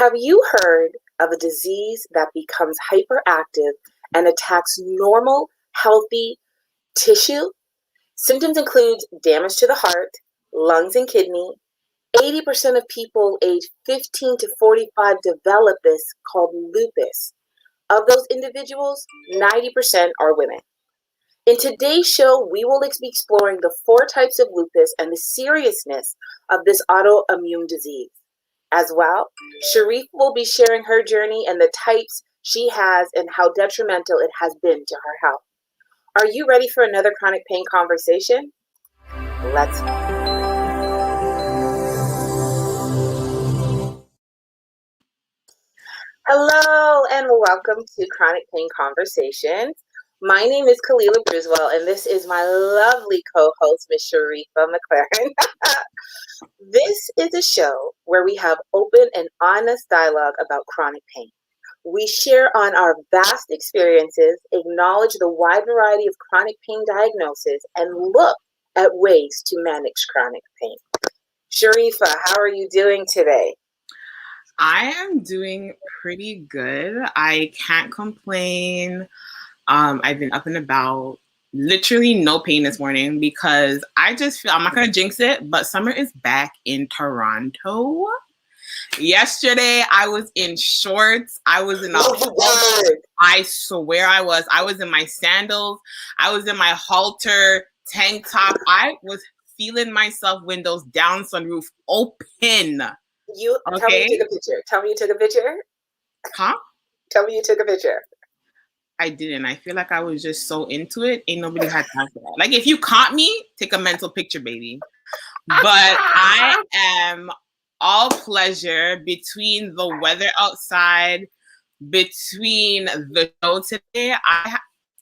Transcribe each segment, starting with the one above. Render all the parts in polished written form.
Have you heard of a disease that becomes hyperactive and attacks normal, healthy tissue? Symptoms include damage to the heart, lungs, and kidney. 80% of people aged 15 to 45 develop this, called lupus. Of those individuals, 90% are women. In today's show, we will be exploring the 4 types of lupus and the seriousness of this autoimmune disease. As well, Sheriffa will be sharing her journey and the types she has and how detrimental it has been to her health. Are you ready for another chronic pain conversation? Let's go. Hello and welcome to Chronic Pain Conversations. My name is Kalila Bruswell and this is my lovely co-host, Ms. Sheriffa McLaren. This is a show where we have open and honest dialogue about chronic pain. We share on our vast experiences, acknowledge the wide variety of chronic pain diagnoses, and look at ways to manage chronic pain. Sheriffa, how are you doing today? I am doing pretty good. I can't complain. I've been up and about. Literally no pain this morning because I just feel, I'm not going to jinx it, but summer is back in Toronto. Yesterday, I was in shorts. I was in I swear I was. I was in my sandals. I was in my halter tank top. I was feeling myself, windows down, sunroof open. Tell me you took a picture. Tell me you took a picture. Huh? Tell me you took a picture. I didn't. I feel like I was just so into it. Ain't nobody had time for that. Like, if you caught me, take a mental picture, baby. But I am all pleasure between the weather outside, between the show today.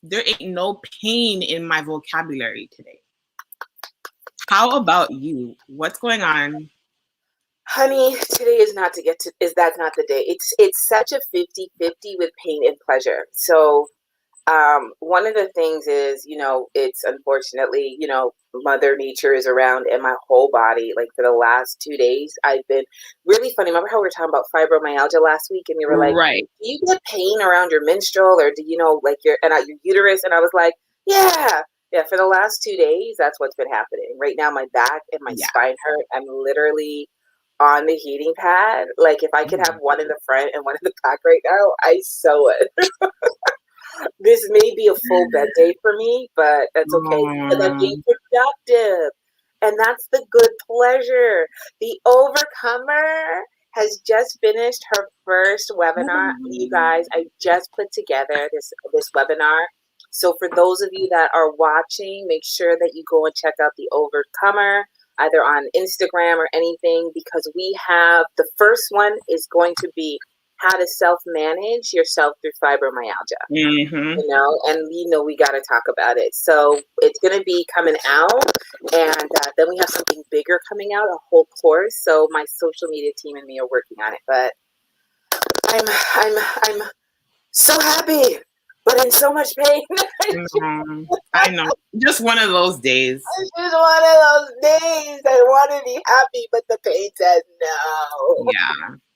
There ain't no pain in my vocabulary today. How about you? What's going on? Honey, today is not that's not the day. It's such a 50-50 with pain and pleasure. So one of the things is, it's unfortunately, Mother Nature is around and my whole body, like for the last 2 days, I've been really funny. Remember how we were talking about fibromyalgia last week and you were like, right. Do you get pain around your menstrual or do like your uterus? And I was like, yeah, for the last 2 days, that's what's been happening. Right now, my back and my spine hurt. I'm literally on the heating pad. Like if I could have one in the front and one in the back right now, I sew it. This may be a full bed day for me, but that's okay because I'm being productive. And that's the good pleasure. The Overcomer has just finished her first webinar. You guys, I just put together this webinar. So for those of you that are watching, make sure that you go and check out the Overcomer, either on Instagram or anything, because we have the first one is going to be how to self-manage yourself through fibromyalgia. Mm-hmm. And we got to talk about it. So it's going to be coming out, and then we have something bigger coming out, a whole course. So my social media team and me are working on it. But I'm so happy, but in so much pain. I know. Just one of those days. It's just one of those days. I want to be happy, but the pain says no.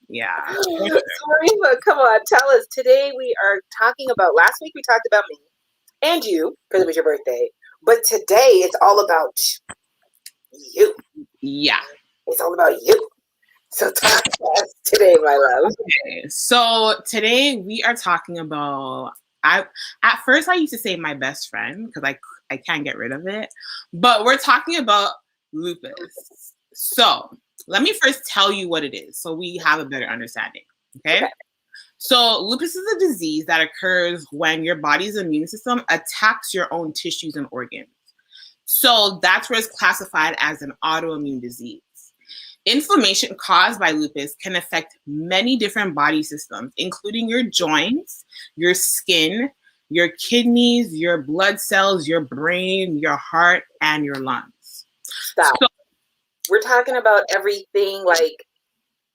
Yeah. Sheriffa, come on, tell us. Today we are talking about, last week we talked about me and you, because it was your birthday. But today it's all about you. Yeah. It's all about you. So talk to us today, my love. Okay. So today we are talking about, at first I used to say my best friend because I can't get rid of it. But we're talking about lupus. So let me first tell you what it is so we have a better understanding, okay? So lupus is a disease that occurs when your body's immune system attacks your own tissues and organs. So that's where it's classified as an autoimmune disease. Inflammation caused by lupus can affect many different body systems, including your joints, your skin, your kidneys, your blood cells, your brain, your heart, and your lungs. Stop. So, we're talking about everything like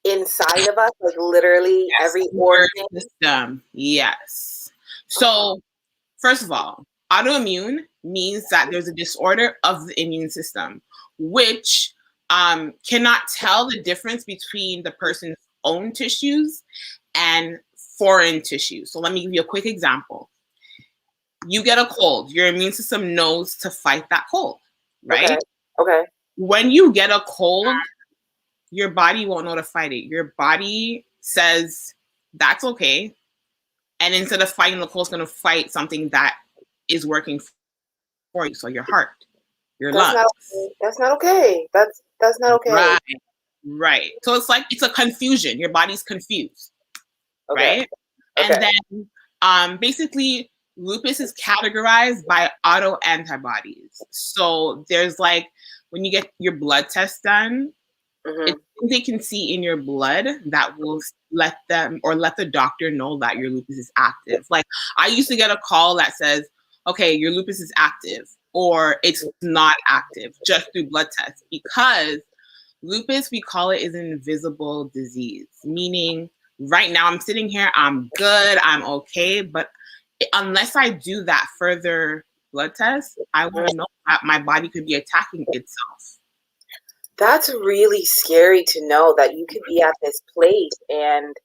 inside of us, like literally every organ system. Yes. So first of all, autoimmune means that there's a disorder of the immune system, which cannot tell the difference between the person's own tissues and foreign tissues. So let me give you a quick example. You get a cold, your immune system knows to fight that cold, right? Okay. When you get a cold, your body won't know to fight it. Your body says, that's okay. And instead of fighting the cold, it's going to fight something that is working for you. So your heart, your lungs. That's not okay. That's not okay. Right. So it's a confusion. Your body's confused. Okay. Right? And then basically lupus is categorized by autoantibodies. So there's like when you get your blood test done, it's things they can see in your blood that will let the doctor know that your lupus is active. Like I used to get a call that says, okay, your lupus is active or it's not active just through blood tests, because lupus, we call it, is an invisible disease, meaning right now I'm sitting here, I'm good, I'm okay, but unless I do that further blood test, I won't know that my body could be attacking itself. That's really scary to know that you could be at this place and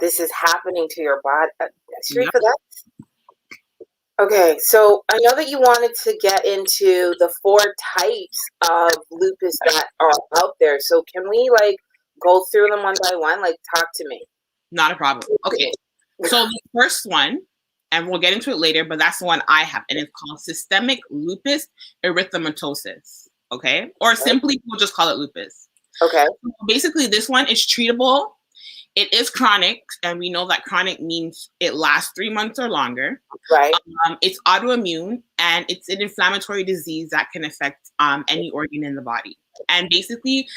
this is happening to your body. Sheriffa, that's okay. So I know that you wanted to get into the 4 types of lupus that are out there. So can we like go through them one by one? Like talk to me. Not a problem. Okay. So the first one, and we'll get into it later, but that's the one I have, and it's called systemic lupus erythematosus. Okay. Or simply we'll just call it lupus. Okay. So basically this one is treatable. It is chronic, and we know that chronic means it lasts 3 months or longer. Right. It's autoimmune, and it's an inflammatory disease that can affect any organ in the body. And basically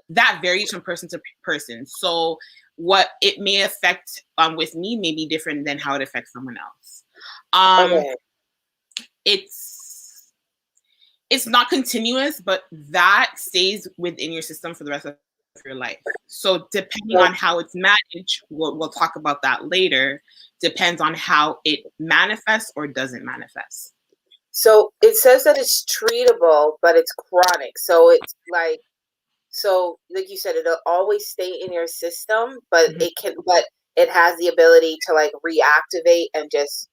that varies from person to person. So what it may affect with me may be different than how it affects someone else. It's not continuous, but that stays within your system for the rest of your life. So depending on how it's managed, we'll talk about that later, depends on how it manifests or doesn't manifest. So it says that it's treatable, but it's chronic. So it's like, like you said, it'll always stay in your system, but it has the ability to like reactivate and just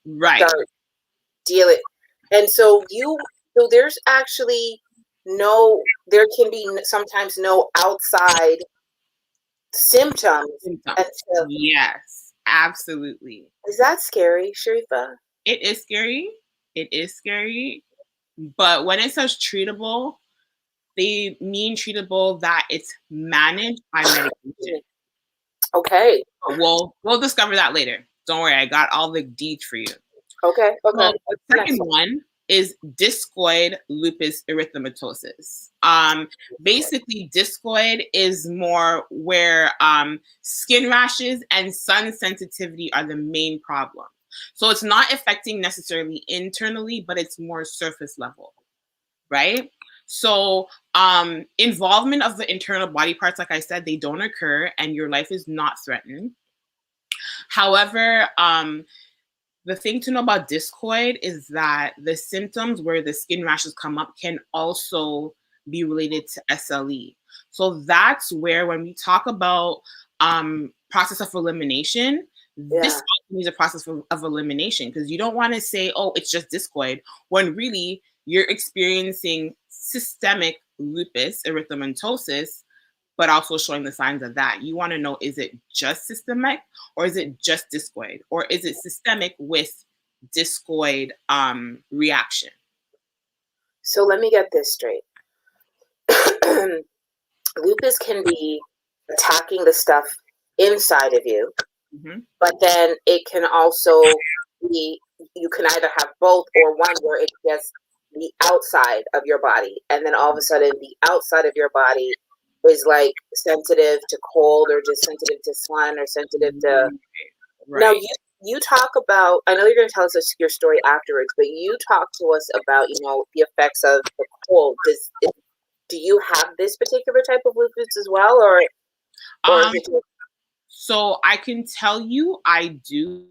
start dealing. And so there's actually there can be sometimes no outside symptoms. Yes, absolutely. Is that scary, Sheriffa? It is scary. It is scary. But when it says treatable, they mean treatable that it's managed by medication. Okay. We'll discover that later. Don't worry, I got all the deeds for you. Okay. So the second one is discoid lupus erythematosus. Basically, discoid is more where skin rashes and sun sensitivity are the main problem. So it's not affecting necessarily internally, but it's more surface level, right? So involvement of the internal body parts, like I said, they don't occur and your life is not threatened. However, the thing to know about discoid is that the symptoms where the skin rashes come up can also be related to SLE. So that's where when we talk about process of elimination, this is a process of elimination, because you don't want to say, oh, it's just discoid, when really you're experiencing systemic lupus erythematosus, but also showing the signs of that. You want to know, is it just systemic or is it just discoid? Or is it systemic with discoid reaction? So let me get this straight. Lupus can be attacking the stuff inside of you, but then it can also be, you can either have both or one where it's just the outside of your body, and then all of a sudden the outside of your body is like sensitive to cold or just sensitive to sun or sensitive to Now you talk about, I know you're going to tell us your story afterwards, but you talk to us about the effects of the cold. Do you have this particular type of lupus as well, or is it just... So I can tell you I do.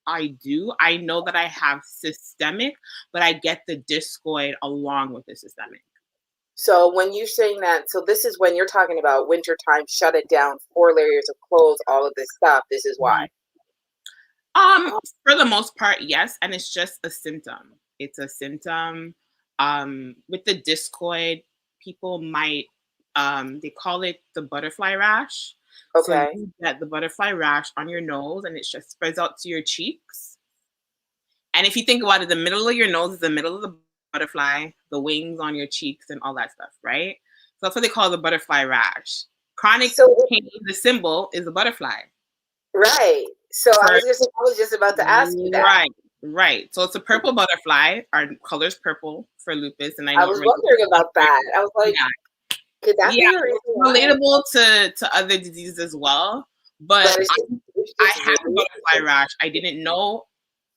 I know that I have systemic, but I get the discoid along with the systemic. So when you're saying that, so this is when you're talking about wintertime, shut it down, 4 layers of clothes, all of this stuff. This is why. For the most part, yes, and it's just a symptom. It's a symptom. With the discoid, people might they call it the butterfly rash. So Okay. you get the butterfly rash on your nose, and it just spreads out to your cheeks. And if you think about it, the middle of your nose is the middle of the butterfly, the wings on your cheeks, and all that stuff, right? So that's what they call the butterfly rash. Chronic pain, the symbol is a butterfly. Right. So I was just about to ask you that. Right. So it's a purple butterfly. Our color's purple for lupus, and I was wondering about that. I was like, could that be a reason relatable to other diseases as well? But I had a butterfly rash. I didn't know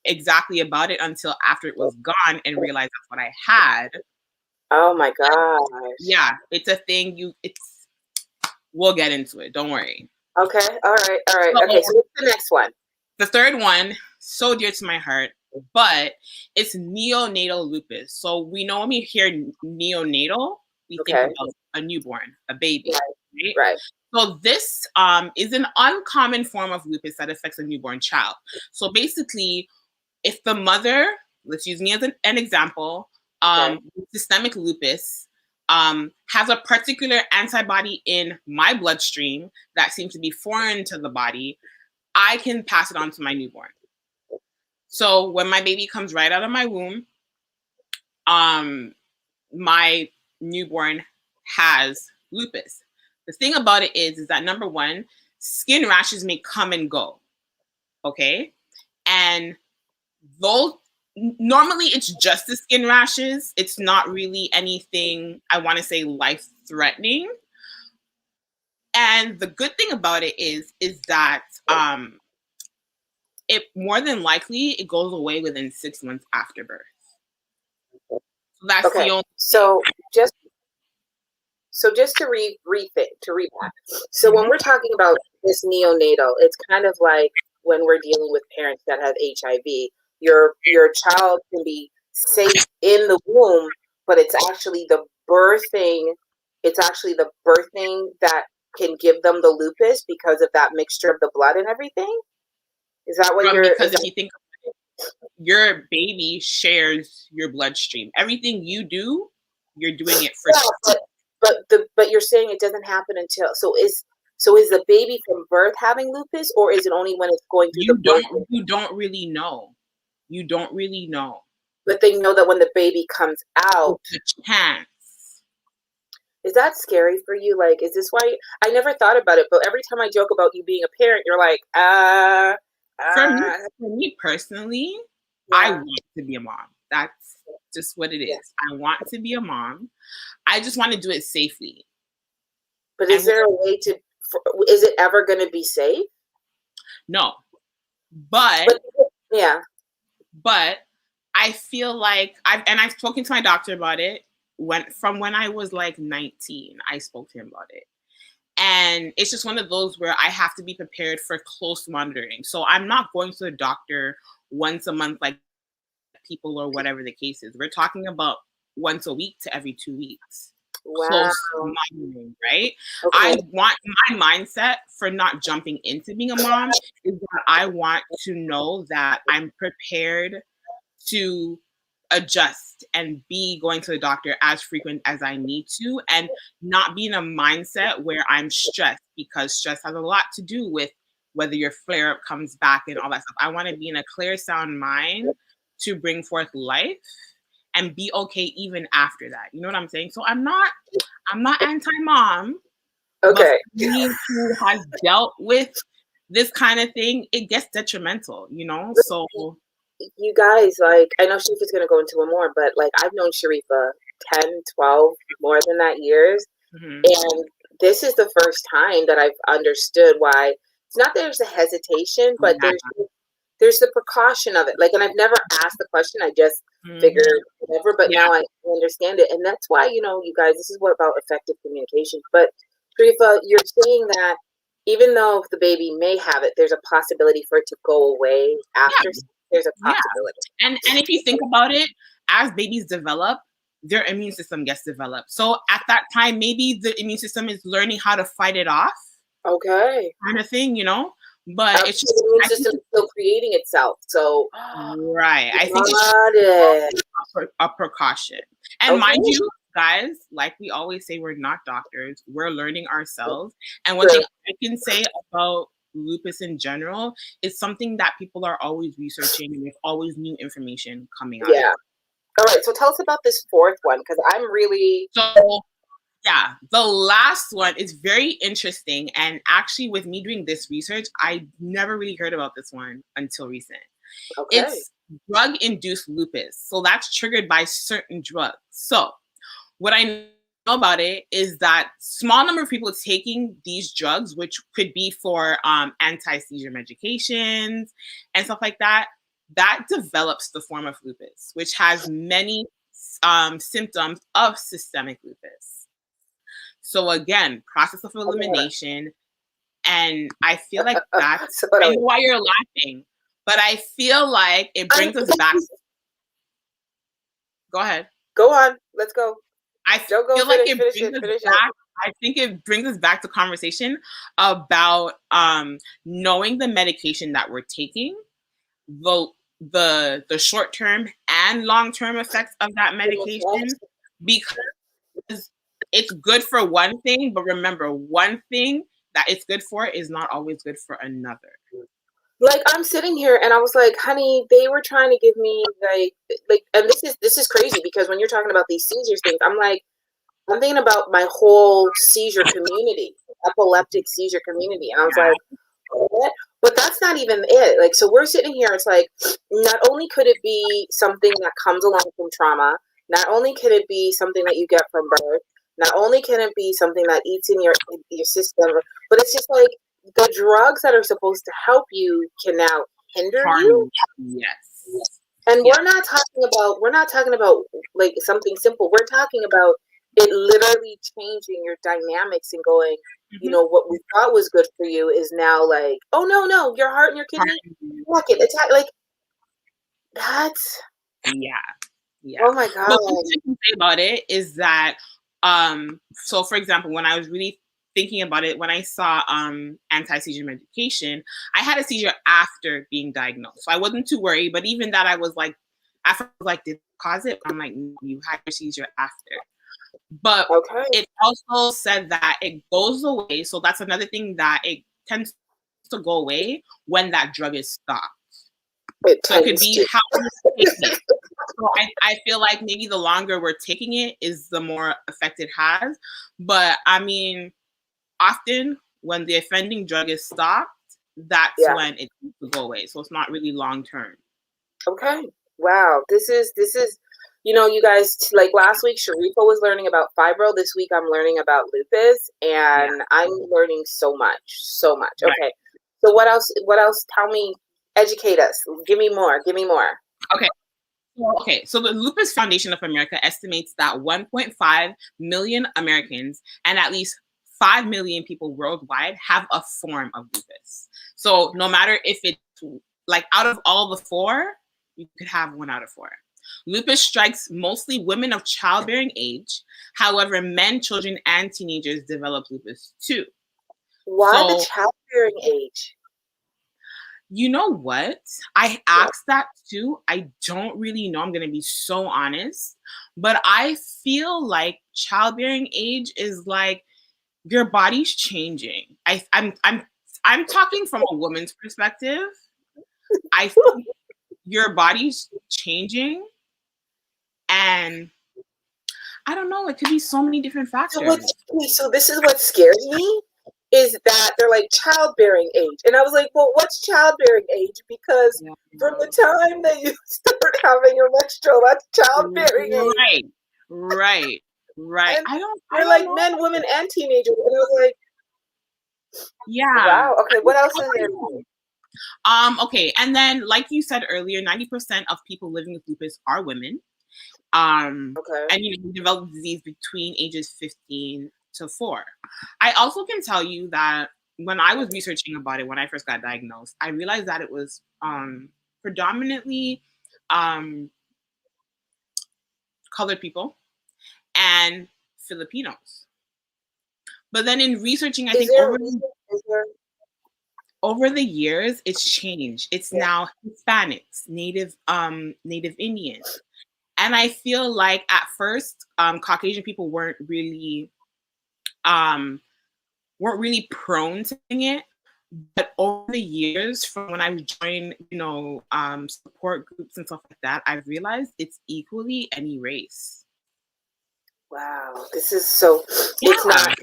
exactly about it until after it was gone and realized that's what I had. Oh my gosh. Yeah, it's a thing. We'll get into it. Don't worry. Okay. All right. Okay. So what's the next one? The third one, so dear to my heart, but it's neonatal lupus. So we know when we hear neonatal, we think about a newborn, a baby. Right. So this is an uncommon form of lupus that affects a newborn child. So basically, if the mother, let's use me as an example, systemic lupus, has a particular antibody in my bloodstream that seems to be foreign to the body, I can pass it on to my newborn. So when my baby comes right out of my womb, my newborn has lupus. The thing about it is that number one, skin rashes may come and go, okay? And those, normally it's just the skin rashes. It's not really anything, I want to say, life-threatening. And the good thing about it is that it more than likely it goes away within 6 months after birth. So that's the only. So just to recap. So when we're talking about this neonatal, it's kind of like when we're dealing with parents that have HIV. Your child can be safe in the womb, but it's actually the birthing. It's actually the birthing that can give them the lupus because of that mixture of the blood and everything. Is that what you're? Because if you think about it, your baby shares your bloodstream. Everything you do, you're doing it for. But you're saying it doesn't happen until is the baby from birth having lupus, or is it only when it's going through the birth? You don't really know. You don't really know. But they know that when the baby comes out, it's a chance. Is that scary for you? Like, is this why I never thought about it? But every time I joke about you being a parent, you're like, For me personally, I want to be a mom. That's just what it is. I want to be a mom. I just want to do it safely. But is there a way to? Is it ever going to be safe? No, but I feel like I've spoken to my doctor about it. From when I was like 19, I spoke to him about it. And it's just one of those where I have to be prepared for close monitoring. So I'm not going to the doctor once a month like people or whatever the case is. We're talking about once a week to every 2 weeks. Wow. Close monitoring, right? Okay. I want my mindset for not jumping into being a mom is that I want to know that I'm prepared to adjust and be going to the doctor as frequent as I need to, and not be in a mindset where I'm stressed, because stress has a lot to do with whether your flare up comes back and all that stuff. I want to be in a clear, sound mind to bring forth life and be okay even after that. You know what I'm saying? So I'm not anti-mom. Okay. But for me who has dealt with this kind of thing, it gets detrimental, you know? So you guys, like, I know Sheriffa's going to go into it more, but like, I've known Sheriffa 10, 12, more than that years. Mm-hmm. And this is the first time that I've understood why it's not that there's a hesitation, but there's the precaution of it. Like, and I've never asked the question. I just figured whatever, but now I understand it. And that's why, you know, you guys, this is what about effective communication. But Sheriffa, you're saying that even though the baby may have it, there's a possibility for it to go away after. There's a possibility. And if you think about it, as babies develop, their immune system gets developed. So at that time, maybe the immune system is learning how to fight it off. Okay. Kind of thing, you know? But it's just, the immune system is still creating itself. So right. I think it's a precaution. And mind you, guys, like we always say, we're not doctors. We're learning ourselves. And one thing I can say about lupus in general is something that people are always researching, and there's always new information coming out. Yeah. All right. So tell us about this fourth one, because I'm really... So yeah, the last one is very interesting. And actually, with me doing this research, I never really heard about this one until recent. Okay. It's drug-induced lupus. So that's triggered by certain drugs. So what I know about it is that small number of people taking these drugs, which could be for anti-seizure medications and stuff like that, that develops the form of lupus, which has many symptoms of systemic lupus. So again, process of elimination. And I feel like that's why you're laughing. But I feel like it brings us back. Go ahead. Go on. Let's go. I feel like it brings us back. I think it brings us back to conversation about knowing the medication that we're taking, the short-term and long-term effects of that medication, because it's good for one thing, but remember, one thing that it's good for is not always good for another. Like, I'm sitting here and I was like, honey, they were trying to give me like, and this is crazy, because when you're talking about these seizures things, I'm thinking about my whole seizure community, epileptic seizure community. And I was like, what? But that's not even it. Like, so we're sitting here, it's like, not only could it be something that comes along from trauma, not only can it be something that you get from birth, not only can it be something that eats in your system, but it's just like the drugs that are supposed to help you can now hinder you. Yes. And we're not talking about like something simple. We're talking about it literally changing your dynamics and going, you know, what we thought was good for you is now like, oh no, your heart and your kidney, fuck it, it's like that's yeah. Oh my god. But what I can say about it is that so for example, when I was really thinking about it, when I saw anti-seizure medication, I had a seizure after being diagnosed. So I wasn't too worried, but even that I was like, after like, did it cause it? I'm like, no, you had your seizure after. But it also said that it goes away. So that's another thing, that it tends to go away when that drug is stopped. So it could be how you take it. So I feel like maybe the longer we're taking it is the more effect it has. But I mean, often when the offending drug is stopped, that's when it needs to go away. So it's not really long term. Okay. Wow. This is, you know, you guys, like last week, Sheriffa was learning about fibro. This week, I'm learning about lupus, and I'm learning so much. Okay. So what else? Tell me, educate us. Give me more. Okay. So the Lupus Foundation of America estimates that 1.5 million Americans and at least 5 million people worldwide have a form of lupus. So no matter if it's like out of all the 4, you could have 1 out of 4. Lupus strikes mostly women of childbearing age. However, men, children, and teenagers develop lupus too. Why the childbearing age? You know what? I asked that too. I don't really know. I'm going to be so honest. But I feel like childbearing age is like your body's changing. I'm talking from a woman's perspective. I think your body's changing, and I don't know. It could be so many different factors. So this is what scares me, is that they're like childbearing age, and I was like, well, what's childbearing age? Because from the time that you start having your menstrual, that's childbearing age. Right. They're like men, women, and teenagers, and I was like, wow. Okay, what else is there? Okay, and then like you said earlier, 90% of people living with lupus are women. And you develop the disease between ages 15 to 4. I also can tell you that when I was researching about it, when I first got diagnosed, I realized that it was predominantly colored people. and Filipinos. But then in researching, I think over the years, it's changed. It's now Hispanics, Native Indians. And I feel like at first, Caucasian people weren't really prone to it. But over the years, from when I've joined, support groups and stuff like that, I've realized it's equally any race. Wow, this is so. Yeah. It's not.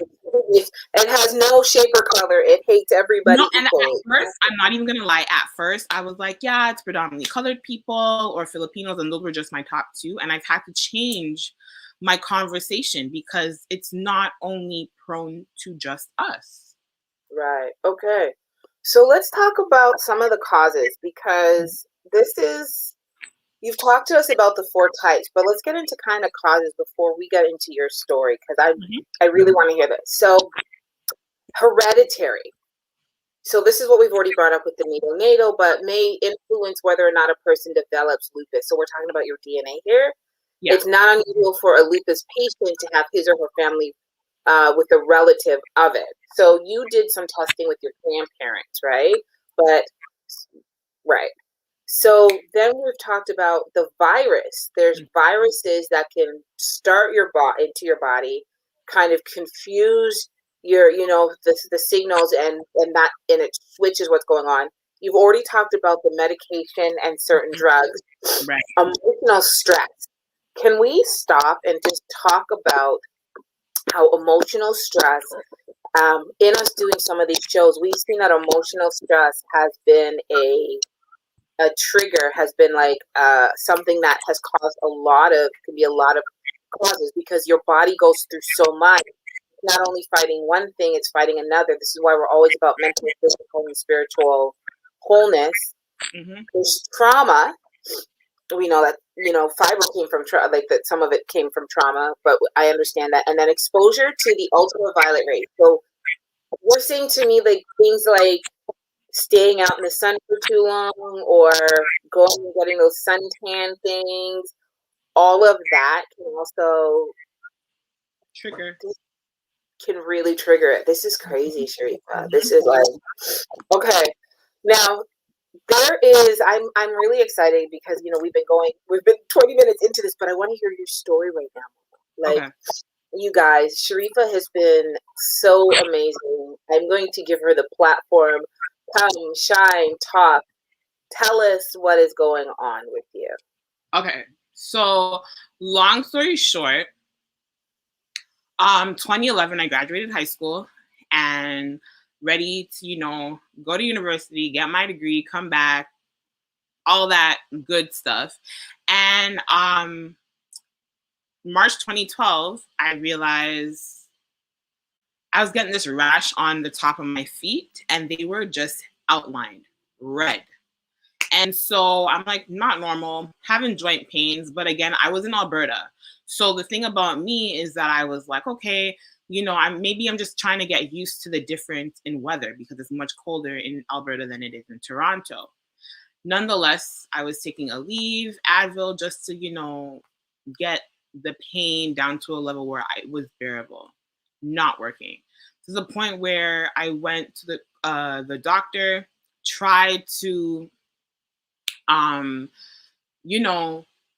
It has no shape or color. It hates everybody equally. And at first, I'm not even gonna lie. At first, I was like, yeah, it's predominantly colored people or Filipinos, and those were just my top two. And I've had to change my conversation because it's not only prone to just us. Right. Okay. So let's talk about some of the causes, because you've talked to us about the 4 types, but let's get into kind of causes before we get into your story, because I really want to hear this. So hereditary. So this is what we've already brought up with the neonatal, but may influence whether or not a person develops lupus. So we're talking about your DNA here. Yeah. It's not unusual for a lupus patient to have his or her family with a relative of it. So you did some testing with your grandparents, right? Right. So then we've talked about the virus. There's viruses that can start into your body, kind of confuse your, the signals, and it switches what's going on. You've already talked about the medication and certain drugs. Right. Emotional stress. Can we stop and just talk about how emotional stress, in us doing some of these shows, we've seen that emotional stress has been a trigger, has been like something that has caused can be a lot of causes, because your body goes through so much. Not only fighting one thing, it's fighting another. This is why we're always about mental, physical, and spiritual wholeness. Mm-hmm. There's trauma. We know that, fiber came from that some of it came from trauma, but I understand that. And then exposure to the ultraviolet rays. So we're saying to me, like, things like staying out in the sun for too long, or going and getting those suntan things, all of that can also can really trigger it. This is crazy, Sheriffa. This is like, okay. Now I'm really excited because we've been 20 minutes into this, but I want to hear your story right now. Like, you guys, Sheriffa has been so amazing. I'm going to give her the platform. Come, shine, talk. Tell us what is going on with you. Okay, so long story short, 2011, I graduated high school and ready to, go to university, get my degree, come back, all that good stuff. And March 2012, I realized I was getting this rash on the top of my feet, and they were just outlined red. And so I'm like, not normal, having joint pains. But again, I was in Alberta. So the thing about me is that I was like, okay, I'm just trying to get used to the difference in weather, because it's much colder in Alberta than it is in Toronto. Nonetheless, I was taking a leave, Advil, just to, get the pain down to a level where it was bearable. Not working. To the point where I went to the doctor, tried to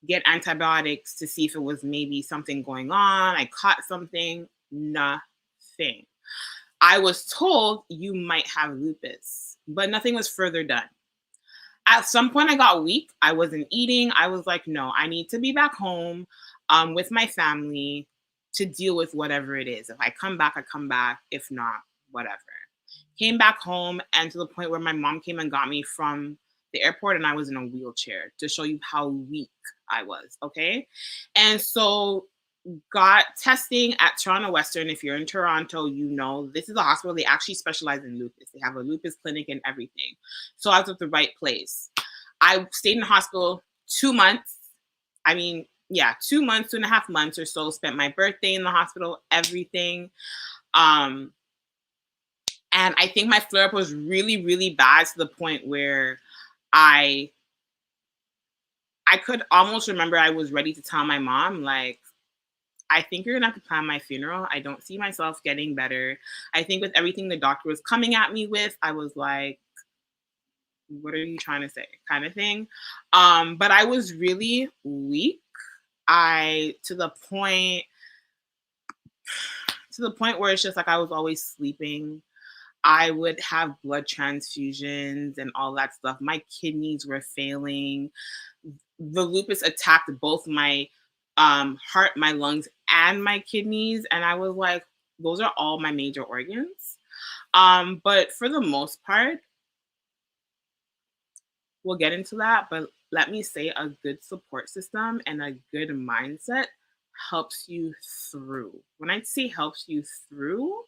get antibiotics to see if it was maybe something going on. I caught something. Nothing. I was told you might have lupus, but nothing was further done. At some point I got weak. I wasn't eating. I was like, no, I need to be back home with my family to deal with whatever it is. If I come back, I come back. If not, whatever. Came back home, and to the point where my mom came and got me from the airport, and I was in a wheelchair, to show you how weak I was, okay? And so got testing at Toronto Western. If you're in Toronto, this is a hospital. They actually specialize in lupus. They have a lupus clinic and everything. So I was at the right place. I stayed in the hospital 2 months. 2 months, 2.5 months or so. Spent my birthday in the hospital, everything. And I think my flare-up was really, really bad, to the point where I could almost remember I was ready to tell my mom, like, I think you're gonna have to plan my funeral. I don't see myself getting better. I think with everything the doctor was coming at me with, I was like, what are you trying to say? Kind of thing. But I was really weak. To the point where it's just like I was always sleeping. I would have blood transfusions and all that stuff. My kidneys were failing. The lupus attacked both my heart, my lungs, and my kidneys. And I was like, those are all my major organs. But for the most part, we'll get into that. But let me say a good support system and a good mindset helps you through. When I say helps you through,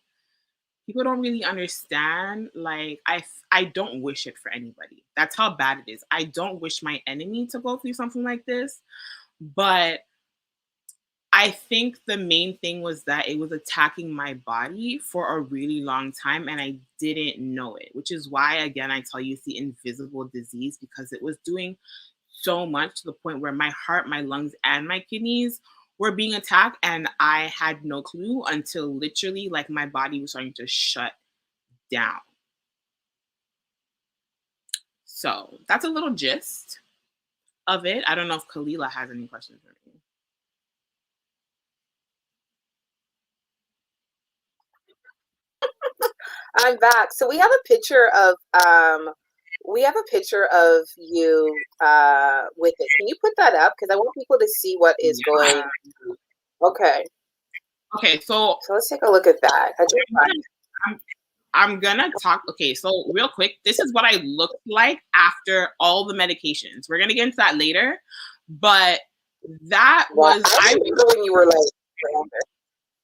people don't really understand. Like, I don't wish it for anybody. That's how bad it is. I don't wish my enemy to go through something like this. But I think the main thing was that it was attacking my body for a really long time and I didn't know it, which is why, again, I tell you it's the invisible disease, because it was doing so much to the point where my heart, my lungs, and my kidneys were being attacked. And I had no clue until literally like my body was starting to shut down. So that's a little gist of it. I don't know if Kalila has any questions for me. I'm back. So we have a picture of you with it. Can you put that up? Because I want people to see what is going. Okay. Okay, so let's take a look at that. I'm gonna talk. Okay, so real quick, this is what I looked like after all the medications. We're gonna get into that later, but that was I remember when you were like.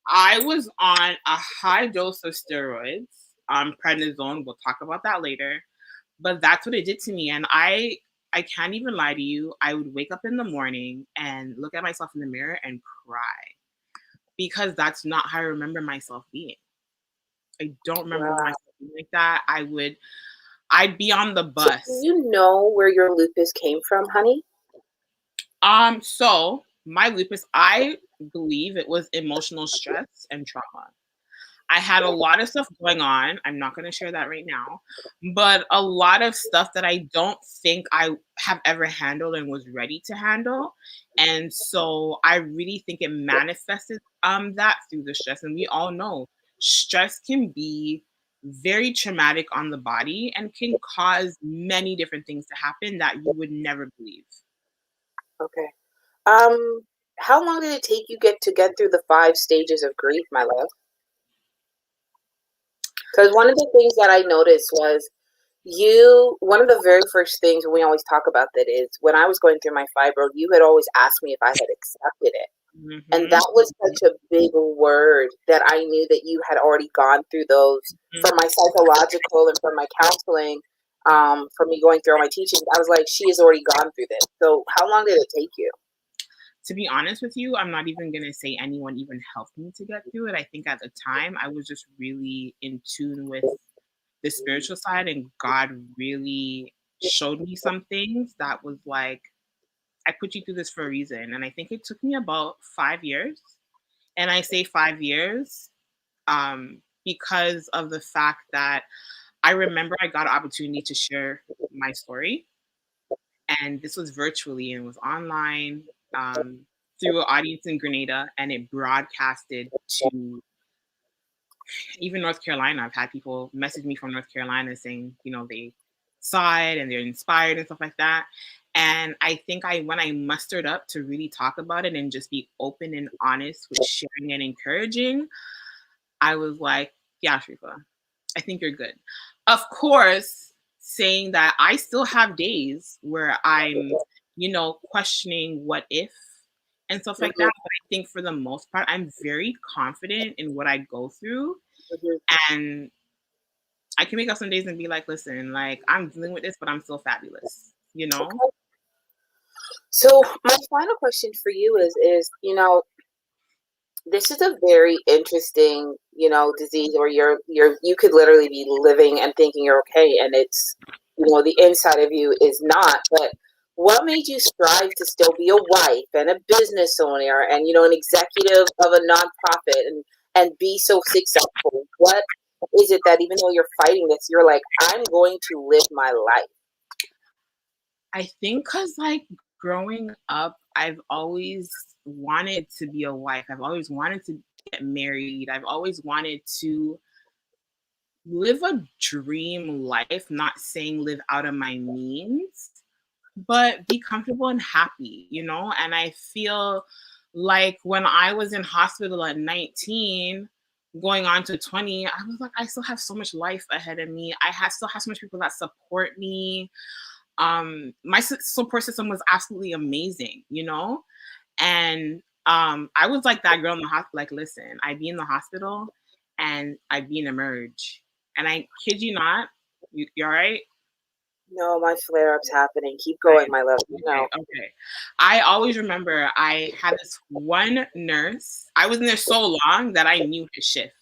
I was on a high dose of steroids, prednisone. We'll talk about that later. But that's what it did to me. And I can't even lie to you. I would wake up in the morning and look at myself in the mirror and cry because that's not how I remember myself being. I don't remember myself being like that. I'd be on the bus. So do you know where your lupus came from, honey? So my lupus, I believe it was emotional stress and trauma. I had a lot of stuff going on. I'm not going to share that right now, but a lot of stuff that I don't think I have ever handled and was ready to handle. And so I really think it manifested that through the stress. And we all know stress can be very traumatic on the body and can cause many different things to happen that you would never believe. Okay. How long did it take you get through the 5 stages of grief, my love? Because one of the things that I noticed was one of the very first things we always talk about that is when I was going through my fibro, you had always asked me if I had accepted it. Mm-hmm. And that was such a big word that I knew that you had already gone through those from my psychological and from my counseling, from me going through all my teachings. I was like, she has already gone through this. So how long did it take you? To be honest with you, I'm not even going to say anyone even helped me to get through it. I think at the time I was just really in tune with the spiritual side, and God really showed me some things that was like, I put you through this for a reason. And I think it took me about 5 years. And I say 5 years because of the fact that I remember I got an opportunity to share my story. And this was virtually and it was online through an audience in Grenada, and it broadcasted to even North Carolina. I've had people message me from North Carolina saying, they saw it and they're inspired and stuff like that. And I think when I mustered up to really talk about it and just be open and honest with sharing and encouraging, I was like, yeah, Sheriffa, I think you're good. Of course, saying that I still have days where I'm, questioning what if and stuff like that. But I think for the most part, I'm very confident in what I go through. And I can wake up some days and be like, listen, like I'm dealing with this, but I'm still fabulous, So my final question for you is, this is a very interesting, disease where you could literally be living and thinking you're okay. And it's, the inside of you is not. But what made you strive to still be a wife and a business owner and, you know, an executive of a nonprofit and be so successful? What is it that even though you're fighting this, you're like, I'm going to live my life? I think because, like, growing up, I've always wanted to be a wife. I've always wanted to get married. I've always wanted to live a dream life, not saying live out of my means, but be comfortable and happy, you know? And I feel like when I was in hospital at 19, going on to 20, I was like, I still have so much life ahead of me. Still have so much people that support me. My support system was absolutely amazing, you know? And I was like that girl in the hospital, like, listen, I'd be in the hospital and I'd be in Emerge. And I kid you not, you all right? No, my flare-up's happening. Keep going, my love. No. Okay. I always remember I had this one nurse. I was in there so long that I knew his shift.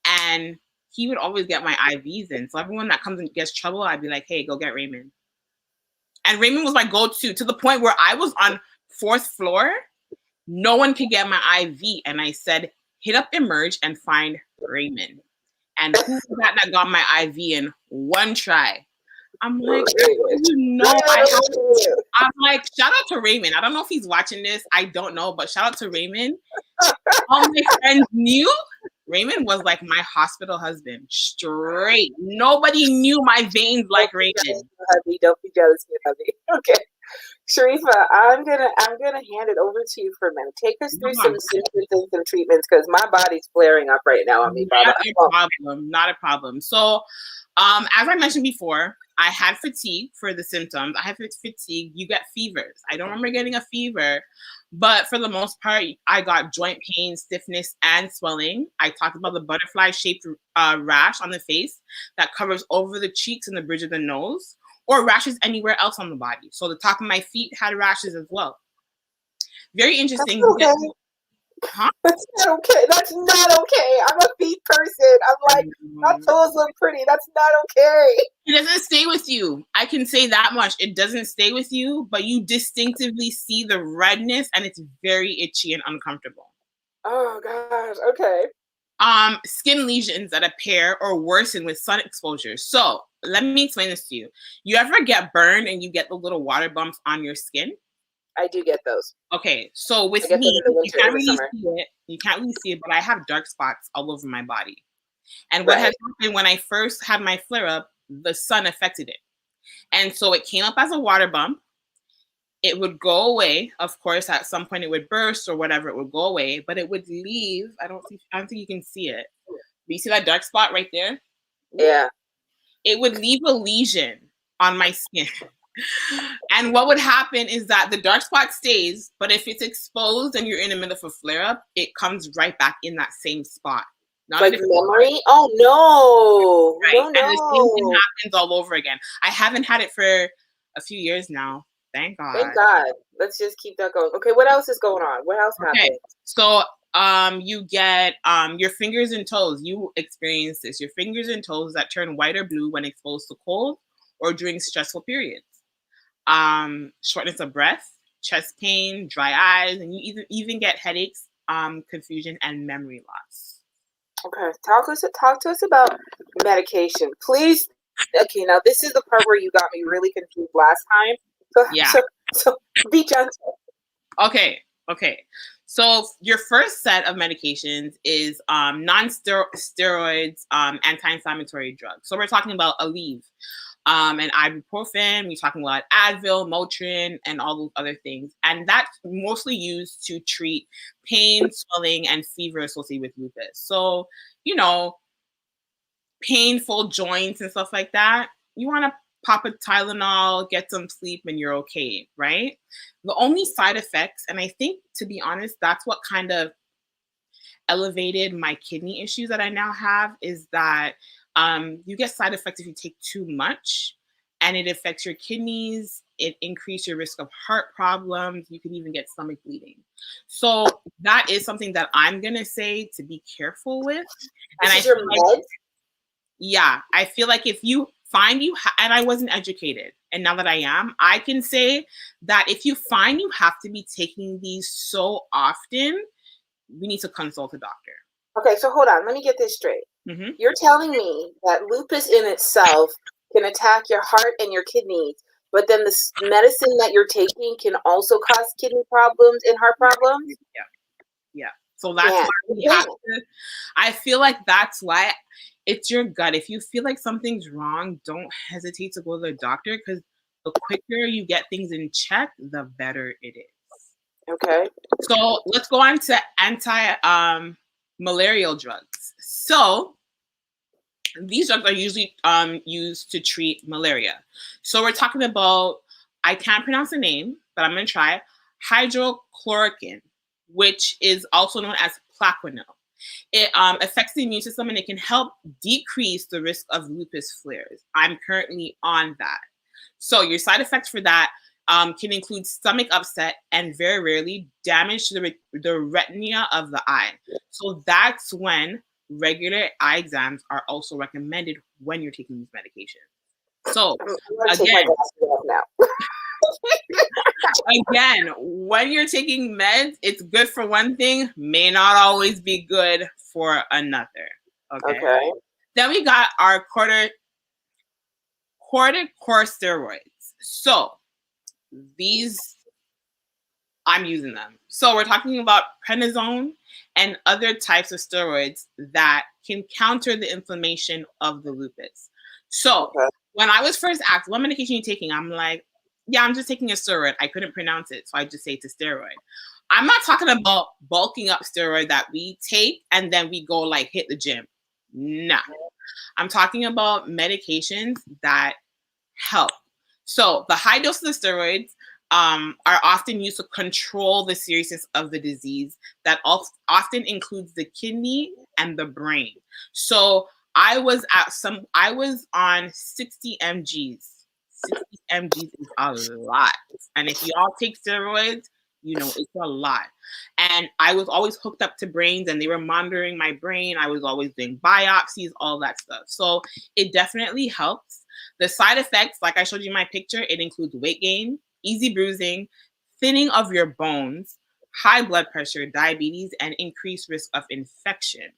And he would always get my IVs in. So everyone that comes and gets trouble, I'd be like, hey, go get Raymond. And Raymond was my go-to, to the point where I was on 4th floor. No one could get my IV. And I said, hit up Emerge and find Raymond. And who was that got my IV in one try? I'm like, you know, I'm like, shout out to Raymond. I don't know if he's watching this. I don't know, but shout out to Raymond. All my friends knew Raymond was like my hospital husband, straight. Nobody knew my veins like Raymond. Hubby, don't be jealous, hubby. Okay, Sheriffa, I'm gonna hand it over to you for a minute. Take us through some symptoms and some treatments, because my body's flaring up right now on me. Not a problem. So, as I mentioned before, I had fatigue for the symptoms. I have fatigue. You get fevers. I don't remember getting a fever, but for the most part, I got joint pain, stiffness, and swelling. I talked about the butterfly-shaped rash on the face that covers over the cheeks and the bridge of the nose, or rashes anywhere else on the body. So the top of my feet had rashes as well. Very interesting. Huh? That's not okay. That's not okay. I'm a feet person. I'm like, my toes look pretty. That's not okay. It doesn't stay with you. I can say that much. It doesn't stay with you, but you distinctively see the redness, and it's very itchy and uncomfortable. Oh gosh. Okay. Skin lesions that appear or worsen with sun exposure. So let me explain this to you. You ever get burned and you get the little water bumps on your skin? I do get those. Okay, so with me, you can't really see it. You can't really see it, but I have dark spots all over my body. And what has happened when I first had my flare up, the sun affected it. And so it came up as a water bump. It would go away. Of course, at some point it would burst or whatever, it would go away, but it would leave. I don't think you can see it. But you see that dark spot right there? Yeah. It would leave a lesion on my skin. And what would happen is that the dark spot stays, but if it's exposed and you're in the middle of a flare up, it comes right back in that same spot. Not like memory? Spot. Oh no. Right. No. And the same thing happens all over again. I haven't had it for a few years now. Thank God. Thank God. Let's just keep that going. Okay, what else is going on? What else happened? So you get your fingers and toes. You experience this. Your fingers and toes that turn white or blue when exposed to cold or during stressful periods. Shortness of breath, chest pain, dry eyes, and you even get headaches, confusion, and memory loss. Okay, talk to us about medication, please. Okay, now this is the part where you got me really confused last time. So be gentle. Okay. So your first set of medications is non-steroids, anti-inflammatory drugs. So we're talking about Aleve. And ibuprofen, we're talking about Advil, Motrin, and all those other things. And that's mostly used to treat pain, swelling, and fever associated with lupus. So, you know, painful joints and stuff like that, you want to pop a Tylenol, get some sleep, and you're okay, right? The only side effects, and I think, to be honest, that's what kind of elevated my kidney issues that I now have, is that you get side effects if you take too much, and it affects your kidneys. It increases your risk of heart problems. You can even get stomach bleeding. So that is something that I'm going to say to be careful with. And this is your meds? Yeah, I feel like if you find and I wasn't educated, and now that I am, I can say that if you find you have to be taking these so often, we need to consult a doctor. Okay, so hold on. Let me get this straight. Mm-hmm. You're telling me that lupus in itself can attack your heart and your kidneys, but then the medicine that you're taking can also cause kidney problems and heart problems? Yeah. So that's why we have to, I feel like that's why it's your gut. If you feel like something's wrong, don't hesitate to go to the doctor, because the quicker you get things in check, the better it is. Okay. So let's go on to malarial drugs. So these drugs are usually used to treat malaria. So we're talking about, I can't pronounce the name, but I'm going to try, hydrochloroquine, which is also known as Plaquenil. It affects the immune system, and it can help decrease the risk of lupus flares. I'm currently on that. So your side effects for that can include stomach upset and very rarely damage to the retina of the eye. So that's when regular eye exams are also recommended when you're taking these medications. So again, when you're taking meds, it's good for one thing, may not always be good for another. Okay. Then we got our corticosteroids. So these, I'm using them. So we're talking about prednisone and other types of steroids that can counter the inflammation of the lupus. So when I was first asked, what medication are you taking? I'm like, yeah, I'm just taking a steroid. I couldn't pronounce it, so I just say it's a steroid. I'm not talking about bulking up steroid that we take and then we go like hit the gym. No. I'm talking about medications that help. So the high dose of the steroids are often used to control the seriousness of the disease that often includes the kidney and the brain. So I was on 60 mgs. 60 mgs is a lot. And if you all take steroids, you know, it's a lot. And I was always hooked up to brains, and they were monitoring my brain. I was always doing biopsies, all that stuff. So it definitely helps. The side effects, like I showed you in my picture, it includes weight gain, easy bruising, thinning of your bones, high blood pressure, diabetes, and increased risk of infection.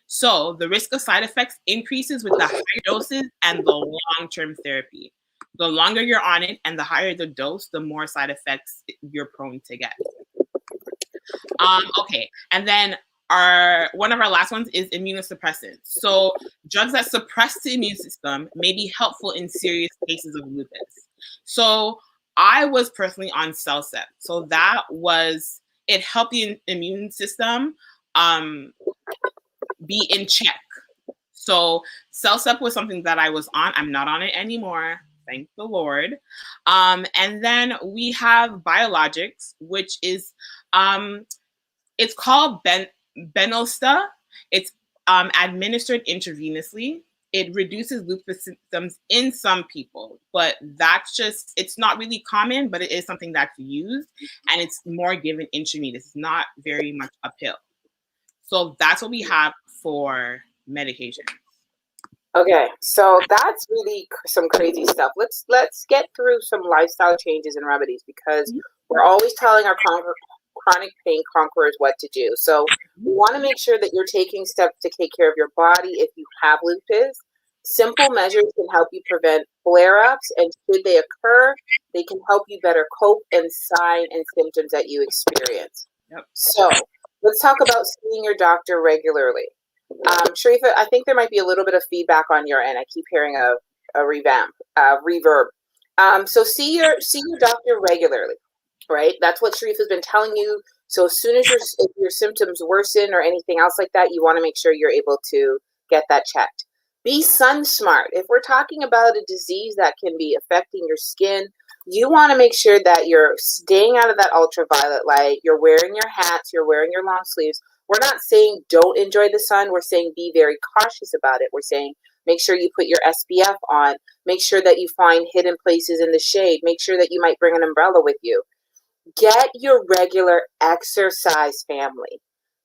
So the risk of side effects increases with the higher doses and the long-term therapy. The longer you're on it and the higher the dose, the more side effects you're prone to get. Okay, and then one of our last ones is immunosuppressants. So drugs that suppress the immune system may be helpful in serious cases of lupus. So I was personally on CellCept. So it helped the immune system be in check. So CellCept was something that I was on. I'm not on it anymore. Thank the Lord. And then we have biologics, which is, it's called Benlysta. It's administered intravenously. It reduces lupus symptoms in some people, but it's not really common, but it is something that's used, and it's more given intravenous. It's not very much a pill. So that's what we have for medication. Okay, so that's really some crazy stuff. Let's get through some lifestyle changes and remedies, because we're always telling our chronic pain conquerors what to do. So we want to make sure that you're taking steps to take care of your body if you have lupus. Simple measures can help you prevent flare-ups, and should they occur, they can help you better cope and sign and symptoms that you experience. Yep. So let's talk about seeing your doctor regularly. Sheriffa, I think there might be a little bit of feedback on your end. I keep hearing a reverb. So see your doctor regularly, right? That's what Sheriffa's been telling you. So as soon as your symptoms worsen or anything else like that, you want to make sure you're able to get that checked. Be sun smart. If we're talking about a disease that can be affecting your skin, you want to make sure that you're staying out of that ultraviolet light. You're wearing your hats. You're wearing your long sleeves. We're not saying don't enjoy the sun. We're saying be very cautious about it. We're saying make sure you put your SPF on. Make sure that you find hidden places in the shade. Make sure that you might bring an umbrella with you. Get your regular exercise, family.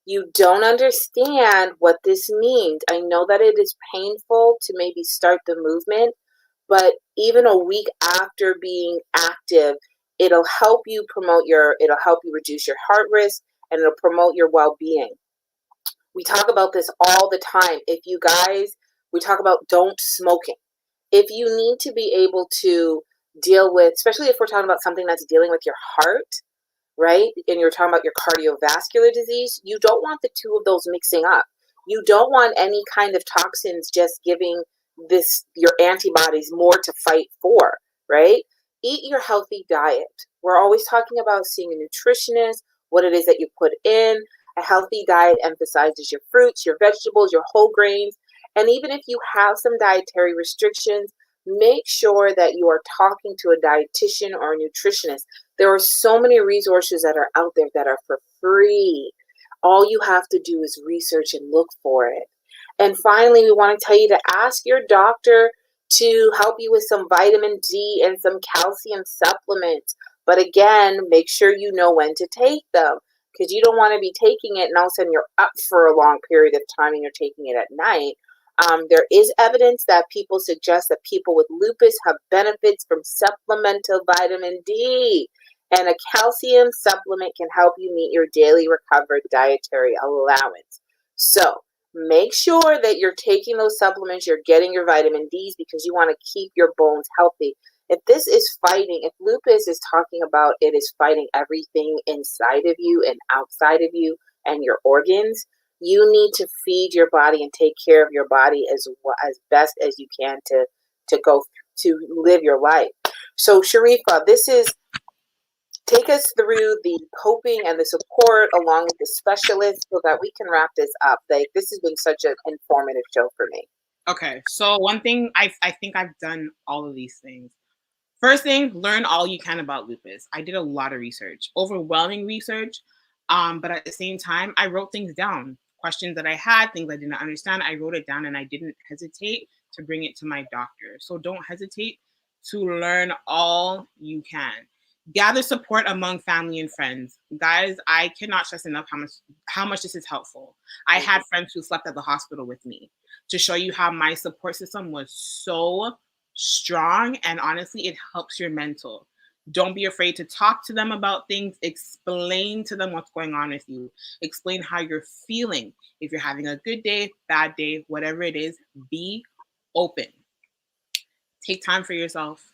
You don't understand what this means. I know that it is painful to maybe start the movement, but even a week after being active, it'll help you reduce your heart risk, and it'll promote your well-being. We talk about this all the time. We talk about don't smoking. If you need to be able to deal with, especially if we're talking about something that's dealing with your heart, right? And you're talking about your cardiovascular disease, you don't want the two of those mixing up. You don't want any kind of toxins just giving your antibodies more to fight for, right? Eat your healthy diet. We're always talking about seeing a nutritionist, what it is that you put in. A healthy diet emphasizes your fruits, your vegetables, your whole grains. And even if you have some dietary restrictions, make sure that you are talking to a dietitian or a nutritionist. There are so many resources that are out there that are for free. All you have to do is research and look for it. And finally, we want to tell you to ask your doctor to help you with some vitamin D and some calcium supplements. But again, make sure you know when to take them, because you don't want to be taking it and all of a sudden you're up for a long period of time and you're taking it at night. There is evidence that people suggest that people with lupus have benefits from supplemental vitamin D, and a calcium supplement can help you meet your daily recovered dietary allowance. So make sure that you're taking those supplements, you're getting your vitamin Ds, because you want to keep your bones healthy. If lupus is talking about it is fighting everything inside of you and outside of you and your organs, you need to feed your body and take care of your body as best as you can to live your life. So Sheriffa, take us through the coping and the support along with the specialist so that we can wrap this up. This has been such an informative show for me. Okay, so one thing, I think I've done all of these things. First thing, learn all you can about lupus. I did a lot of research, overwhelming research, but at the same time, I wrote things down. Questions that I had, things I didn't understand, I wrote it down and I didn't hesitate to bring it to my doctor. So don't hesitate to learn all you can. Gather support among family and friends. Guys, I cannot stress enough how much this is helpful. I had friends who slept at the hospital with me to show you how my support system was so strong, and honestly, it helps your mental. Don't be afraid to talk to them about things. Explain to them what's going on with you. Explain how you're feeling. If you're having a good day, bad day, whatever it is, be open. Take time for yourself.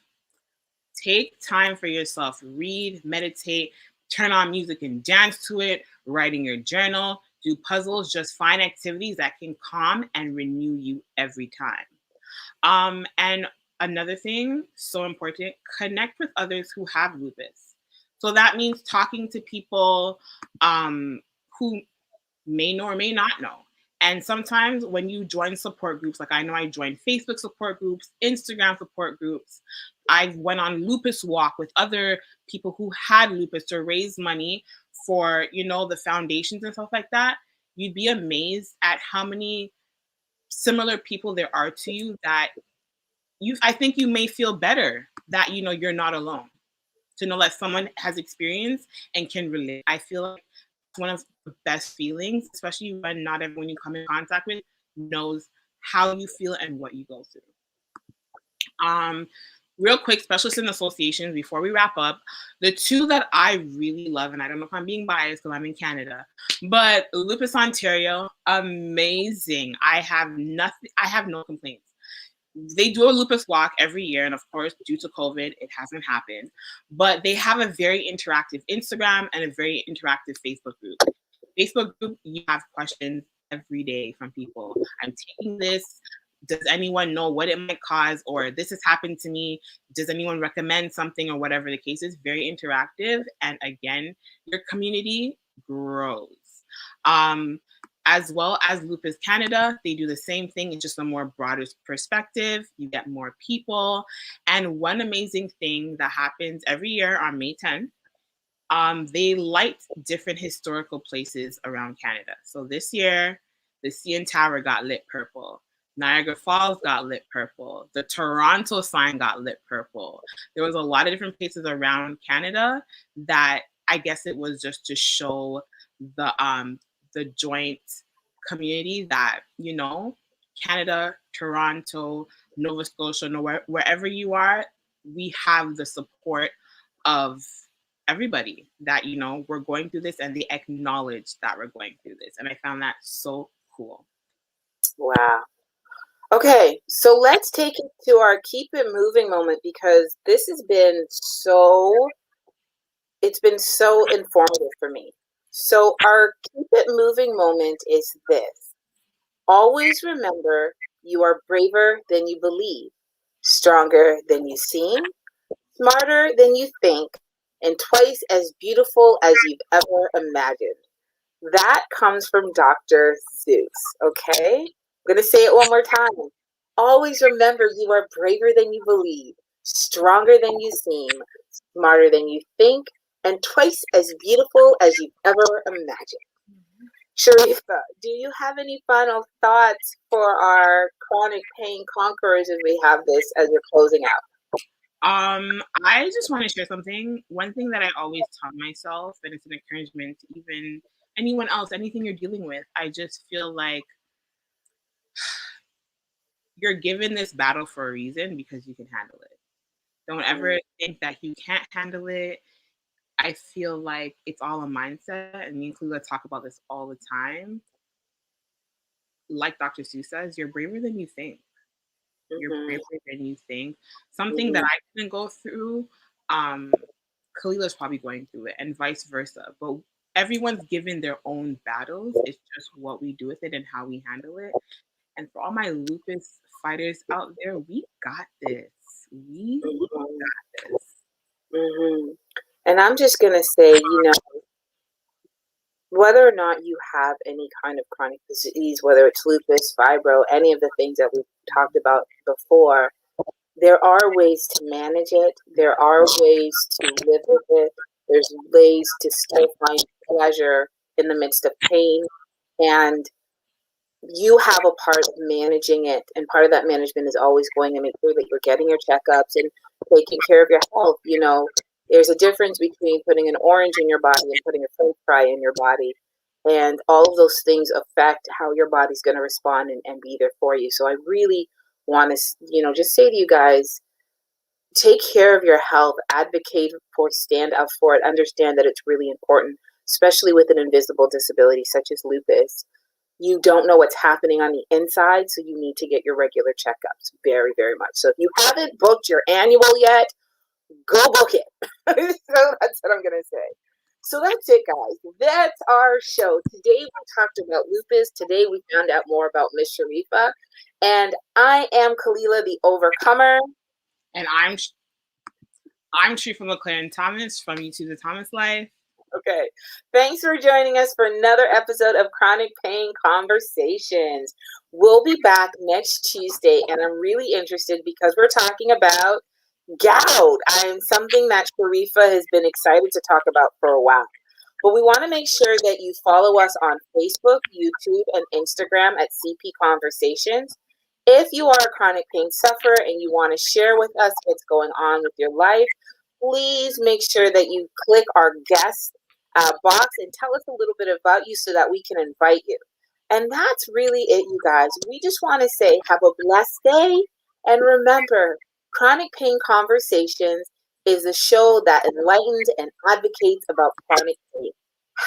Take time for yourself. Read, meditate, turn on music and dance to it, write in your journal, do puzzles. Just find activities that can calm and renew you every time. And another thing, so important, connect with others who have lupus. So that means talking to people who may know or may not know. And sometimes when you join support groups, like I know I joined Facebook support groups, Instagram support groups, I went on lupus walk with other people who had lupus to raise money for, the foundations and stuff like that. You'd be amazed at how many similar people there are to you that I think you may feel better that, you're not alone. To know that someone has experience and can relate. I feel like it's one of the best feelings, especially when not everyone you come in contact with knows how you feel and what you go through. Real quick, specialists and associations before we wrap up. The two that I really love, and I don't know if I'm being biased because I'm in Canada, but Lupus Ontario, amazing. I have no complaints. They do a lupus walk every year, and of course, due to COVID, it hasn't happened. But they have a very interactive Instagram and a very interactive Facebook group. Facebook group, you have questions every day from people. I'm taking this. Does anyone know what it might cause? Or this has happened to me. Does anyone recommend something, or whatever the case is? Very interactive. And again, your community grows. As well as Lupus Canada, they do the same thing. It's just a more broader perspective. You get more people. And one amazing thing that happens every year on May 10th, they light different historical places around Canada. So this year, the CN Tower got lit purple. Niagara Falls got lit purple. The Toronto sign got lit purple. There was a lot of different places around Canada that I guess it was just to show the joint community that, Canada, Toronto, Nova Scotia, wherever you are, we have the support of everybody that, you know, we're going through this, and they acknowledge that we're going through this. And I found that so cool. Wow. Okay, so let's take it to our keep it moving moment, because this has been it's been so informative for me. So our keep it moving moment is this. Always remember you are braver than you believe, stronger than you seem, smarter than you think, and twice as beautiful as you've ever imagined. That comes from Dr. Zeus, okay? I'm going to say it one more time. Always remember you are braver than you believe, stronger than you seem, smarter than you think, and twice as beautiful as you've ever imagined. Sheriffa, do you have any final thoughts for our chronic pain conquerors as we have this as we're closing out? I just want to share something. One thing that I always tell myself, and it's an encouragement to even anyone else, anything you're dealing with, I just feel like you're given this battle for a reason, because you can handle it. Don't ever think that you can't handle it. I feel like it's all a mindset, and me and Kalila talk about this all the time. Like Dr. Sue says, you're braver than you think. You're braver than you think. Something that I couldn't go through, Kalila's probably going through it, and vice versa. But everyone's given their own battles. It's just what we do with it and how we handle it. And for all my lupus fighters out there, we got this. We got this. And I'm just going to say, you know, whether or not you have any kind of chronic disease, whether it's lupus, fibro, any of the things that we've talked about before, there are ways to manage it. There are ways to live with it. There's ways to still find pleasure in the midst of pain. And you have a part of managing it. And part of that management is always going to make sure that you're getting your checkups and taking care of your health. You know, there's a difference between putting an orange in your body and putting a French fry in your body. And all of those things affect how your body's going to respond and be there for you. So I really want to, you know, just say to you guys, take care of your health, advocate for it, stand up for it, understand that it's really important, especially with an invisible disability such as lupus. You don't know what's happening on the inside, so you need to get your regular checkups very, very much. So if you haven't booked your annual yet, go book it. So that's what I'm going to say. So that's it, guys. That's our show. Today we talked about lupus. Today we found out more about Miss Sheriffa. And I am Kalila, the Overcomer. And I'm Sheriffa McLaren Thomas from YouTube The Thomas Life. Okay. Thanks for joining us for another episode of Chronic Pain Conversations. We'll be back next Tuesday, and I'm really interested because we're talking about gout. Something that Sheriffa has been excited to talk about for a while. But we want to make sure that you follow us on Facebook, YouTube, and Instagram at CP Conversations. If you are a chronic pain sufferer and you want to share with us what's going on with your life, please make sure that you click our guest box and tell us a little bit about you so that we can invite you. And that's really it, you guys. We just want to say have a blessed day. And remember, Chronic Pain Conversations is a show that enlightens and advocates about chronic pain.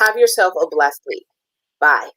Have yourself a blessed week. Bye.